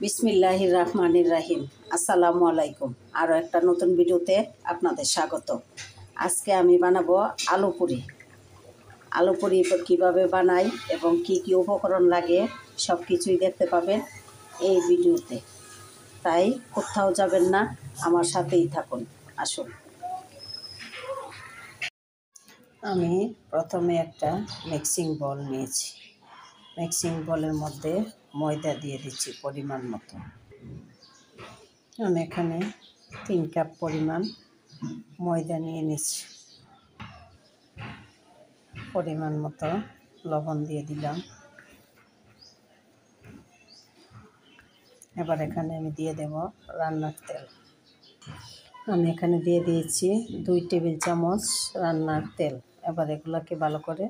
বিসমিল্লাহির রহমানির রহিম। আসসালামু আলাইকুম। আরও একটা নতুন ভিডিওতে আপনাদের স্বাগত। আজকে আমি বানাবো আলু পুরি। আলু পুরি কীভাবে বানাই এবং কি কি উপকরণ লাগে সব কিছুই দেখতে পাবেন এই ভিডিওতে। তাই কোথাও যাবেন না, আমার সাথেই থাকুন। আসুন। আমি প্রথমে একটা মিক্সিং বল নিয়েছি। মিক্সিং বলের মধ্যে ময়দা দিয়ে দিচ্ছি পরিমাণ মতো। আমি এখানে 3 কাপ পরিমাণ ময়দা নিয়ে নিচ্ছি। পরিমাণ মতো লবণ দিয়ে দিলাম। এবার এখানে আমি দিয়ে দেব রান্নার তেল। আমি এখানে দিয়ে দিয়েছি 2 টেবিল চামচ রান্নার তেল। এবার এগুলোকে ভালো করে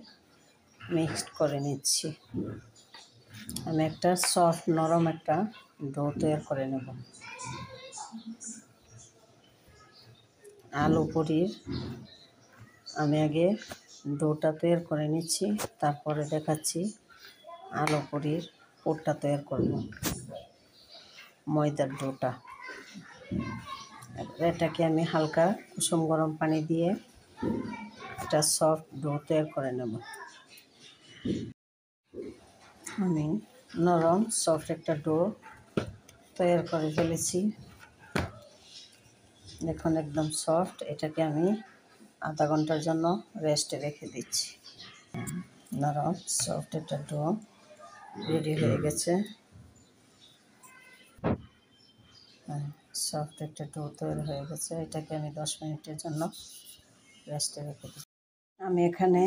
মিক্সড করে নিচ্ছি। আমি একটা সফট নরম একটা ডো তৈরি করে নেব। আলু পুরির আমি আগে ডোটা তৈরি করে নিচ্ছি, তারপরে দেখাচ্ছি আলু পুরির পুরটা তৈরি করব। ময়দার ডোটা এটাকে আমি হালকা কুসুম গরম পানি দিয়ে একটা সফট ডো তৈরি করে নেব। আমি নরম সফট একটা ডো তৈরি করে ফেলেছি। দেখুন একদম সফট। এটাকে আমি আধা ঘন্টার জন্য রেস্টে রেখে দিচ্ছি। নরম সফট একটা ডো রেডি হয়ে গেছে। সফট একটা ডো তৈরি হয়ে গেছে। এটাকে আমি 10 মিনিটের জন্য রেস্টে রেখে দিচ্ছি। আমি এখানে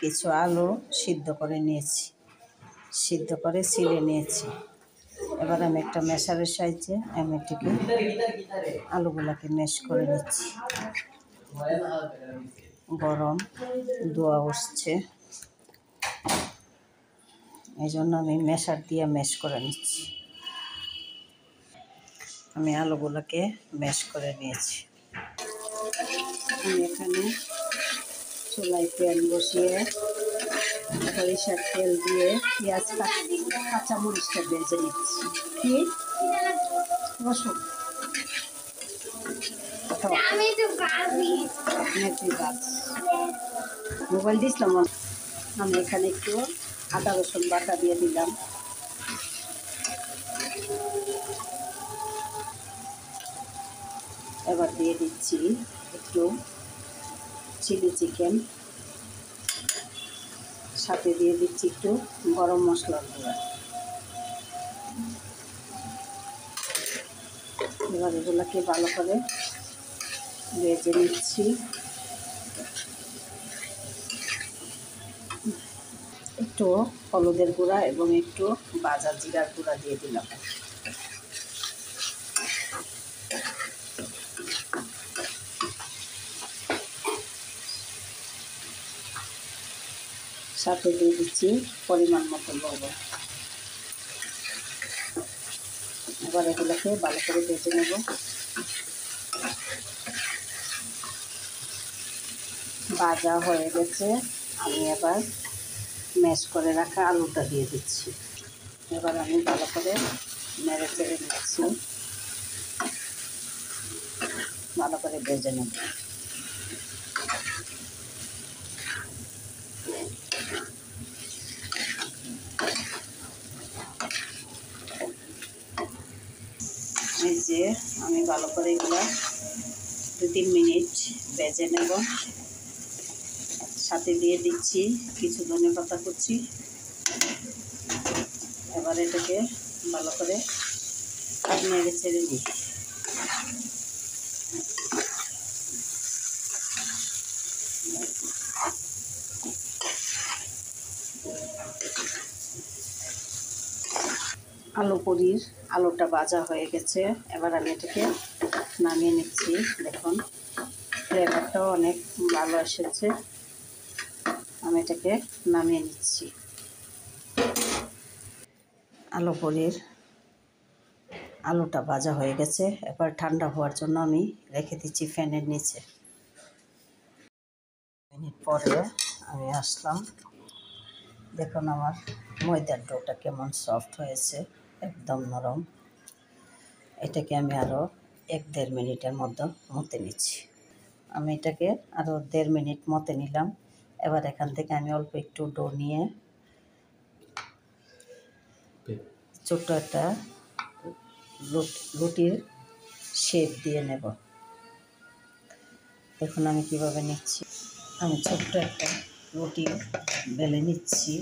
কিছু আলু সিদ্ধ করে নিয়েছি, সিদ্ধ করে ছিলে নিয়েছি। এবার আমি একটা ম্যাশারের সাহায্যে আমি এটিকে আলুগুলোকে ম্যাশ করে নিচ্ছি। গরম ধোয়া উঠছে, এই জন্য আমি ম্যাশার দিয়ে ম্যাশ করে নিচ্ছি। আমি আলুগুলোকে ম্যাশ করে নিয়েছি। আমি এখানে চুলায় তেল বসিয়ে সরিষার তেল দিয়ে পেঁয়াজ কাঁচামরিচটা ভেজে নিচ্ছি। কি রসুন মোবাইল দিয়েছিলাম। আমি এখানে একটু আদা রসুন বাটা দিয়ে দিলাম। এবার দিয়ে দিচ্ছি একটু চিলি চিকেন, সাথে দিয়ে দিচ্ছি একটু গরম মশলার গুঁড়া। এবার এগুলোকে ভালো করে ভেজে নিচ্ছি। একটু হলুদের গুঁড়া এবং একটু ভাজা জিরার গুঁড়া দিয়ে দিলাম। সাথে দিয়ে দিচ্ছি পরিমাণ মতো লবণ। এবার এগুলোকে ভালো করে ভেজে নেব। ভাজা হয়ে গেছে। আমি এবার ম্যাশ করে রাখা আলুটা দিয়ে দিচ্ছি। এবার আমি ভালো করে নেড়ে চেড়ে নিচ্ছি, ভালো করে ভেজে নেব। এই যে আমি ভালো করে এগুলো 2-3 মিনিট ভেজে নেব। সাথে দিয়ে দিচ্ছি কিছু ধনেপাতা কুচি। এবার এটাকে ভালো করে নেড়ে চেড়ে নিই। আলু পুরির আলুটা ভাজা হয়ে গেছে। এবার আমি এটাকে নামিয়ে নিচ্ছি। দেখুন ফ্লেভারটাও অনেক ভালো এসেছে। আমি এটাকে নামিয়ে নিচ্ছি। আলু পুরির আলুটা ভাজা হয়ে গেছে। এবার ঠান্ডা হওয়ার জন্য আমি রেখে দিচ্ছি ফ্যানের নিচে। মিনিট পরে আমি আসলাম। দেখুন আমার ময়দার ডোটা কেমন সফট হয়েছে, একদম নরম। এটাকে আমি আরও 1-1.5 মিনিটের মধ্যে মতে নিচ্ছি। আমি এটাকে আরও 1.5 মিনিট মতে নিলাম। এবার এখান থেকে আমি অল্প একটু ডো নিয়ে ছোট্ট একটা রুটির শেপ দিয়ে নেব। দেখুন আমি কিভাবে নিচ্ছি। আমি ছোট্ট একটা রুটি বেলে নিচ্ছি।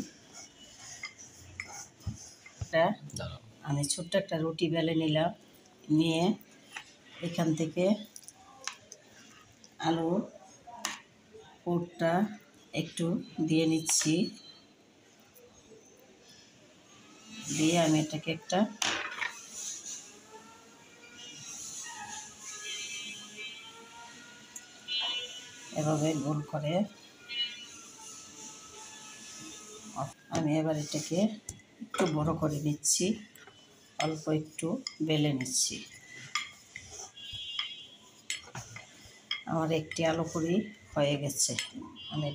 আমি ছোট্ট একটা রুটি বেলে নিলাম, নিয়ে এখান থেকে আলুর পুরটা একটু দিয়ে নিচ্ছি। দিয়ে আমি এটাকে একটা এভাবে গোল করে আমি এবার এটাকে একটু বড় করে নিচ্ছি, অল্প একটু বেলে নিচ্ছি। আমার একটি আলু পুরি হয়ে গেছে। আমি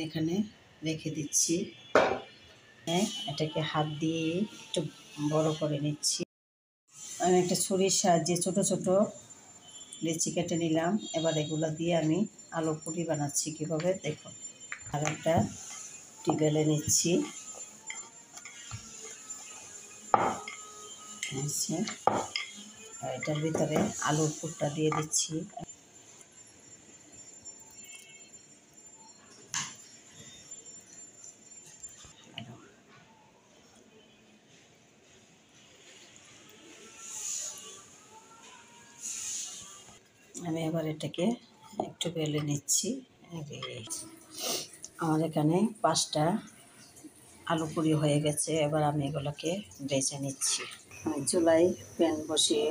এখানে রেখে দিচ্ছি। এটাকে হাত দিয়ে একটু বড় করে নিচ্ছি। আমি একটা ছুরির সাহায্যে ছোটো ছোটো লিচি কেটে নিলাম। এবার এগুলো দিয়ে আমি আলু পুরি বানাচ্ছি কীভাবে দেখুন। আর একটা বেলে নিচ্ছি। এটার ভিতরে আলুর পুরটা দিয়ে দিচ্ছি। আমি এবার এটাকে একটু বেলে নিচ্ছি। আমার এখানে 5টা আলু পুরি হয়ে গেছে। এবার আমি এগুলোকে ভেজে নিচ্ছি। আমি চুলায় প্যান বসিয়ে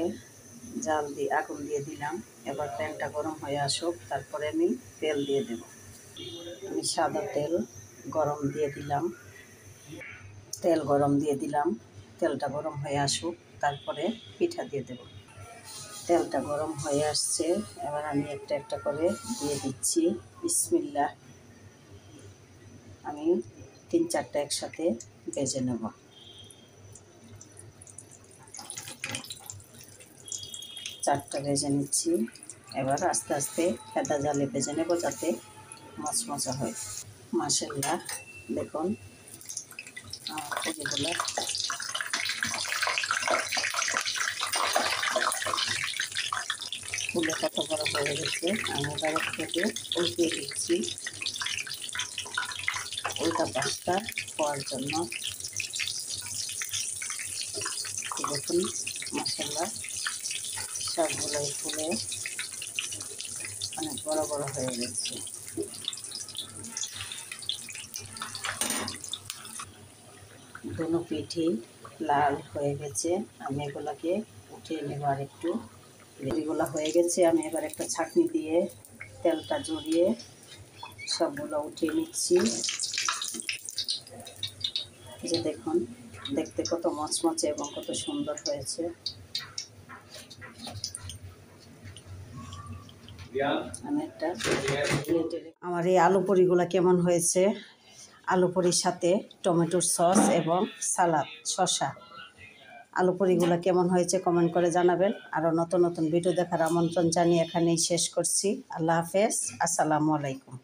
আগুন দিয়ে দিলাম। এবার প্যানটা গরম হয়ে আসুক, তারপরে আমি তেল দিয়ে দেব। আমি সাদা তেল গরম দিয়ে দিলাম। তেলটা গরম হয়ে আসুক, তারপরে পিঠা দিয়ে দেব। তেলটা গরম হয়ে আসছে, এবার আমি একটা একটা করে দিয়ে দিচ্ছি। বিসমিল্লাহ। আমি 3-4টা একসাথে ভেজে নেব। চারটা ভেজে নিচ্ছি। এবার আস্তে আস্তে খেদা জালে ভেজে নেব, যাতে মচমচা হয়। মাশাআল্লাহ, দেখুন পুরিগুলো ফুলে কত বড় হয়ে গেছে। আমি এবার থেকে উল্টিয়ে দিচ্ছি উল্টা পাশটা হওয়ার জন্য। দেখুন মাশাআল্লাহ, সবগুলোই ফুলে অনেক বড় বড় হয়ে গেছে। দুনো পিঠই লাল হয়ে গেছে। আমি এগুলোকে উঠিয়ে নেব। আর একটু এগুলো হয়ে গেছে। আমি এবার একটা ছাঁকনি দিয়ে তেলটা জড়িয়ে সবগুলো উঠিয়ে নিচ্ছি। এই যে দেখুন, দেখতে কত মচমচে এবং কত সুন্দর হয়েছে। আমার এই আলু পুরিগুলো কেমন হয়েছে? আলু পুরির সাথে টমেটোর সস এবং সালাদ, শসা। আলু পুরিগুলো কেমন হয়েছে কমেন্ট করে জানাবেন। আরও নতুন নতুন ভিডিও দেখার আমন্ত্রণ জানিয়ে এখানেই শেষ করছি। আল্লাহ হাফেজ, আসসালামু আলাইকুম।